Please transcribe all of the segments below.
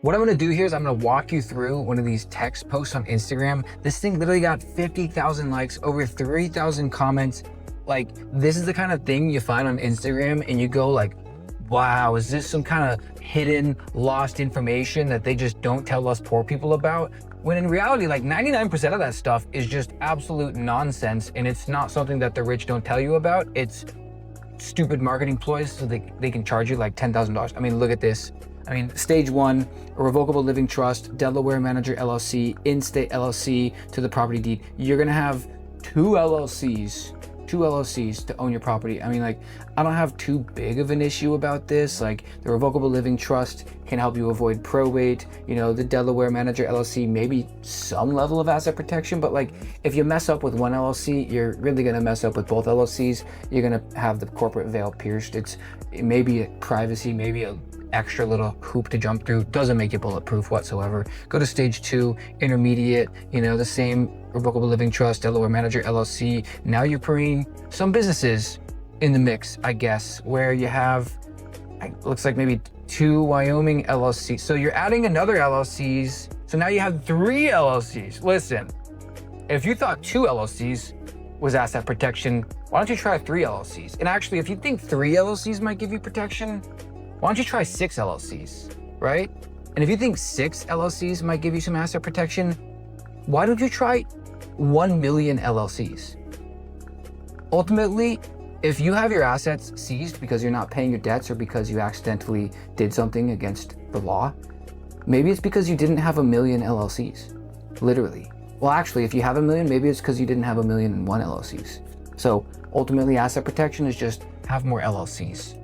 What I'm gonna do here is I'm gonna walk you through one of these text posts on Instagram. This thing literally got 50,000 likes, over 3,000 comments. Like, this is the kind of thing you find on Instagram and you go like, wow, is this some kind of hidden, lost information that they just don't tell us poor people about? When in reality, like 99% of that stuff is just absolute nonsense, and it's not something that the rich don't tell you about. It's stupid marketing ploys so they can charge you like $10,000. I mean, look at this. I mean, stage one, a revocable living trust, Delaware manager LLC, in-state LLC to the property deed. You're gonna have two LLCs to own your property. I mean, like, I don't have too big of an issue about this. Like, the revocable living trust can help you avoid probate. You know, the Delaware manager LLC, maybe some level of asset protection, but like, if you mess up with one LLC, you're really gonna mess up with both LLCs. You're gonna have the corporate veil pierced. It may be a privacy, maybe a extra little hoop to jump through. Doesn't make you bulletproof whatsoever. Go to stage two, intermediate, you know, the same revocable living trust, Delaware manager LLC. Now you're bringing some businesses in the mix, I guess, where you have, looks like maybe 2 Wyoming LLCs. So you're adding another LLCs. So now you have 3 LLCs. Listen, if you thought 2 LLCs was asset protection, why don't you try 3 LLCs? And actually, if you think 3 LLCs might give you protection, why don't you try 6 LLCs, right? And if you think 6 LLCs might give you some asset protection, why don't you try 1 million LLCs? Ultimately, if you have your assets seized because you're not paying your debts or because you accidentally did something against the law, maybe it's because you didn't have 1 million LLCs, literally. Well, actually, if you have 1 million, maybe it's because you didn't have 1,000,001 LLCs. So ultimately, asset protection is just have more LLCs.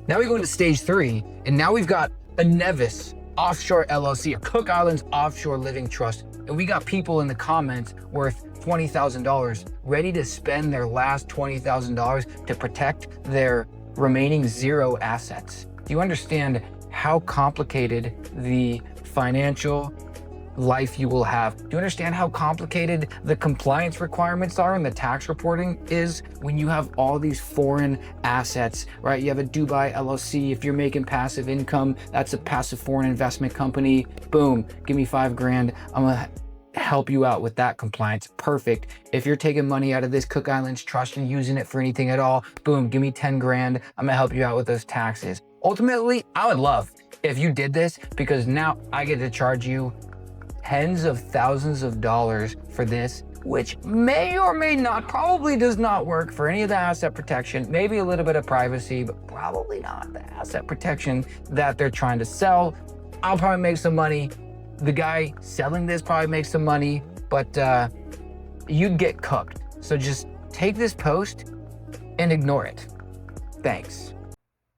Now we go into stage 3, and now we've got a Nevis offshore LLC, a Cook Islands offshore living trust, and we got people in the comments worth $20,000 ready to spend their last $20,000 to protect their remaining 0 assets. Do you understand how complicated the financial life you will have? Do you understand how complicated the compliance requirements are and the tax reporting is when you have all these foreign assets, right? You have a Dubai LLC. If you're making passive income, that's a passive foreign investment company. Boom, give me $5,000. I'm gonna help you out with that compliance. Perfect. If you're taking money out of this Cook Islands trust and using it for anything at all, boom, give me $10,000. I'm gonna help you out with those taxes. Ultimately, I would love if you did this, because now I get to charge you tens of thousands of dollars for this, which may or may not, probably does not work for any of the asset protection, maybe a little bit of privacy, but probably not the asset protection that they're trying to sell. I'll probably make some money. The guy selling this probably makes some money, but you'd get cooked. So just take this post and ignore it. Thanks.